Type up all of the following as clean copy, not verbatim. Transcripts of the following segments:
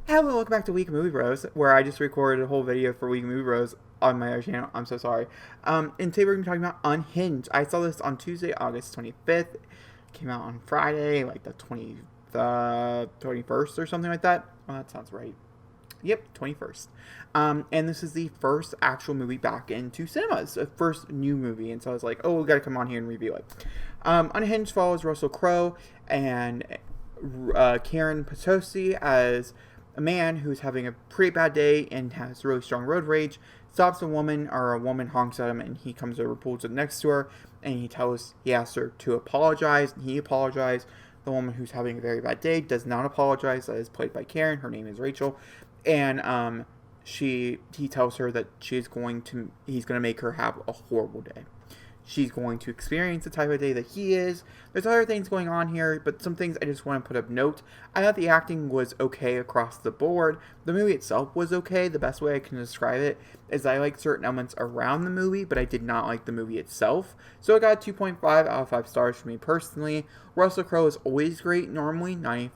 Hello, welcome back to Week Movie Bros, where I just recorded a whole video for Week Movie Bros on my other channel. I'm so sorry. And today we're going to be talking about Unhinged. I saw this on Tuesday, August 25th. Came out on Friday, like the 21st or something like that. Oh, that sounds right. Yep, 21st. And this is the first actual movie back into cinemas, the first new movie. And so I was like, oh, we got to come on here and review it. Unhinged follows Russell Crowe and Karen Potosi as a man who's having a pretty bad day and has really strong road rage, stops a woman, or a woman honks at him, and he comes over, pulls up next to her, and he asks her to apologize, and he apologizes. The woman who's having a very bad day does not apologize. That is played by Karen. Her name is Rachel, and he tells her that he's going to make her have a horrible day. She's going to experience the type of day that he is. There's other things going on here, but some things I just want to put up note. I thought the acting was okay across the board. The movie itself was okay. The best way I can describe it is I liked certain elements around the movie, but I did not like the movie itself. So I got 2.5 out of 5 stars for me personally. Russell Crowe is always great normally, 92%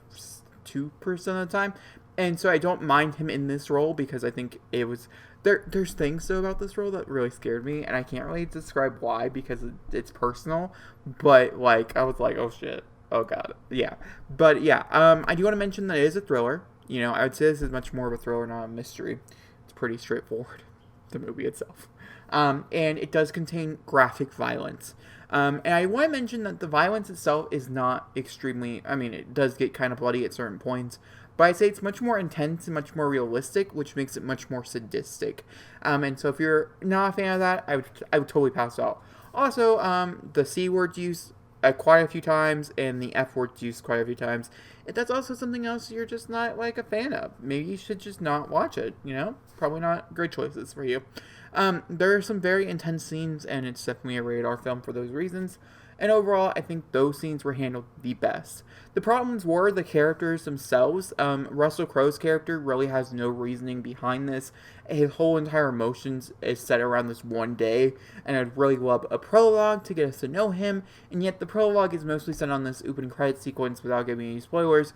of the time. And so I don't mind him in this role because I think it was... There's things though about this role that really scared me, and I can't really describe why because it's personal. But like, I was like, oh shit, oh god, yeah. But yeah, I do want to mention that it is a thriller. You know, I would say this is much more of a thriller, not a mystery. It's pretty straightforward, the movie itself. And it does contain graphic violence. And I want to mention that the violence itself is not extremely. I mean, it does get kind of bloody at certain points. But I'd say it's much more intense and much more realistic, which makes it much more sadistic. And so if you're not a fan of that, I would totally pass out. Also, the C word's used quite a few times, and the F word's used quite a few times. If that's also something else you're just not like a fan of, maybe you should just not watch it. You know, probably not great choices for you. There are some very intense scenes, and it's definitely a rated R film for those reasons. And overall, I think those scenes were handled the best. The problems were the characters themselves. Russell Crowe's character really has no reasoning behind this. His whole entire emotions is set around this one day, and I'd really love a prologue to get us to know him, and yet the prologue is mostly set on this opening credit sequence without giving any spoilers.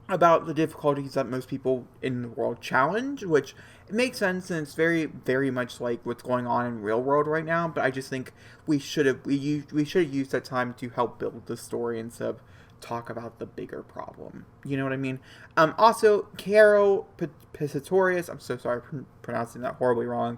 About the difficulties that most people in the world challenge, which it makes sense, and it's very, very much like what's going on in real world right now. But I just think we should have used that time to help build the story instead of talk about the bigger problem. You know what I mean? Also, Carol Pistorius, I'm so sorry for pronouncing that horribly wrong.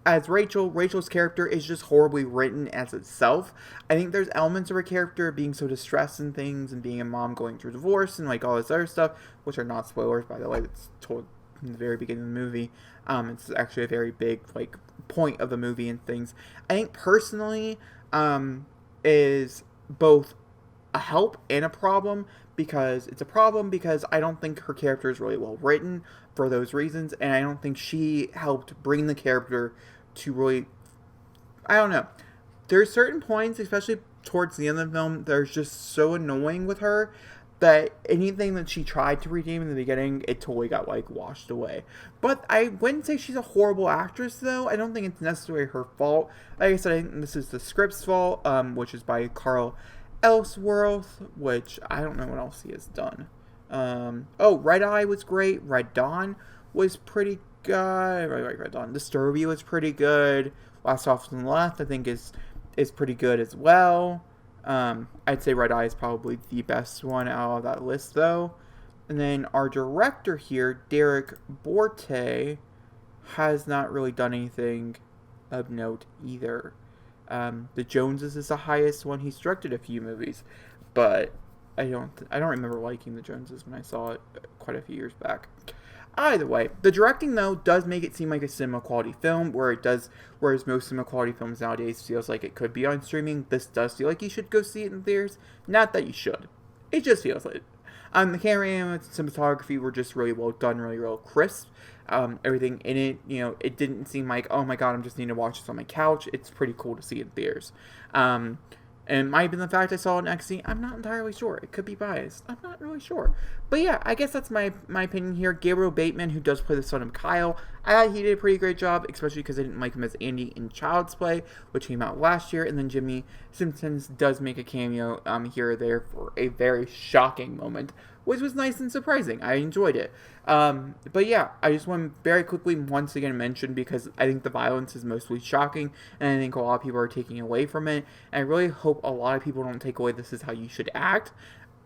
As Rachel's character is just horribly written as itself. I think there's elements of her character being so distressed and things, and being a mom going through divorce and like all this other stuff, which are not spoilers, by the way. It's told in the very beginning of the movie. It's actually a very big like point of the movie and things. I think personally, is both a help and a problem, because it's a problem because I don't think her character is really well written for those reasons, and I don't think she helped bring the character to really, I don't know. There's certain points, especially towards the end of the film, that are just so annoying with her that anything that she tried to redeem in the beginning, it totally got like washed away. But I wouldn't say she's a horrible actress though. I don't think it's necessarily her fault. Like I said, I think this is the script's fault, which is by Carl Ellsworth, which I don't know what else he has done. Red Eye was great. Red Dawn was pretty good. Red Dawn. Disturbia was pretty good. Last Off on the Left, I think, is pretty good as well. I'd say Red Eye is probably the best one out of that list, though. And then our director here, Derek Borte, has not really done anything of note either. The Joneses is the highest one. He's directed a few movies, but I don't remember liking The Joneses when I saw it quite a few years back. Either way, the directing though does make it seem like a cinema quality film, whereas most cinema quality films nowadays feels like it could be on streaming. This does feel like you should go see it in theaters. Not that you should. It just feels like it. The camera and cinematography were just really well done, really real crisp. Everything in it, you know, it didn't seem like, oh my god, I'm just need to watch this on my couch. It's pretty cool to see in theaters. And it might have been the fact I saw it in XD. I'm not entirely sure. It could be biased. I'm not really sure. But yeah, I guess that's my opinion here. Gabriel Bateman, who does play the son of Kyle, I thought he did a pretty great job, especially because I didn't like him as Andy in Child's Play, which came out last year. And then Jimmy Simpsons does make a cameo here or there for a very shocking moment which was nice and surprising. I enjoyed it. But yeah, I just want to very quickly once again mention, because I think the violence is mostly shocking, and I think a lot of people are taking away from it, and I really hope a lot of people don't take away this is how you should act.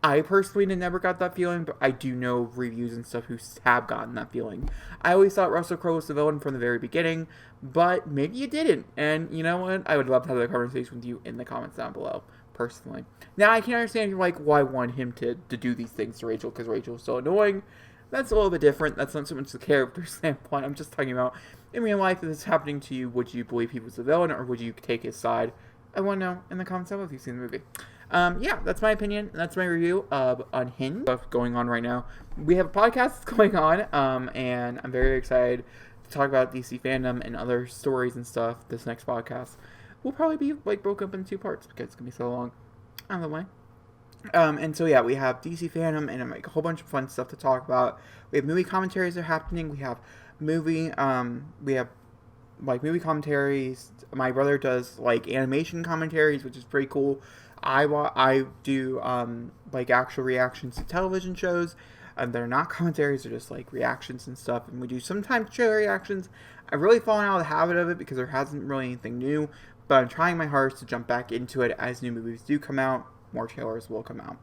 I personally never got that feeling, but I do know reviews and stuff who have gotten that feeling. I always thought Russell Crowe was the villain from the very beginning, but maybe you didn't. And you know what? I would love to have that conversation with you in the comments down below, personally. Now, I can understand if you're like, why want him to do these things to Rachel, because Rachel's so annoying. That's a little bit different. That's not so much the character standpoint. I'm just talking about, in real life, if this is happening to you, would you believe he was the villain, or would you take his side? I want to know in the comments down below if you've seen the movie. Yeah, that's my opinion. That's my review of Unhinged. Stuff going on right now. We have a podcast going on, and I'm very excited to talk about DC fandom and other stories and stuff. This next podcast will probably be like broken up in 2 parts because it's gonna be so long. Out of the way. And so yeah, we have DC fandom and like a whole bunch of fun stuff to talk about. We have movie commentaries that are happening. We have movie commentaries. My brother does like animation commentaries, which is pretty cool. I do like actual reactions to television shows, and they're not commentaries; they're just like reactions and stuff. And we do sometimes show reactions. I've really fallen out of the habit of it because there hasn't really anything new, but I'm trying my hardest to jump back into it as new movies do come out. More trailers will come out.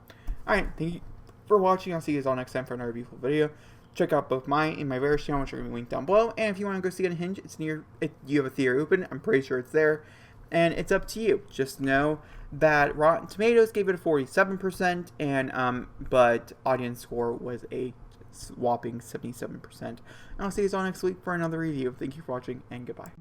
All right, thank you for watching. I'll see you guys all next time for another beautiful video. Check out both mine and my various channel, which are going to be linked down below. And if you want to go see Unhinged, it's near. You have a theater open. I'm pretty sure it's there. And it's up to you. Just know that Rotten Tomatoes gave it a 47%, and but audience score was a whopping 77%. And I'll see you all next week for another review. Thank you for watching, and goodbye.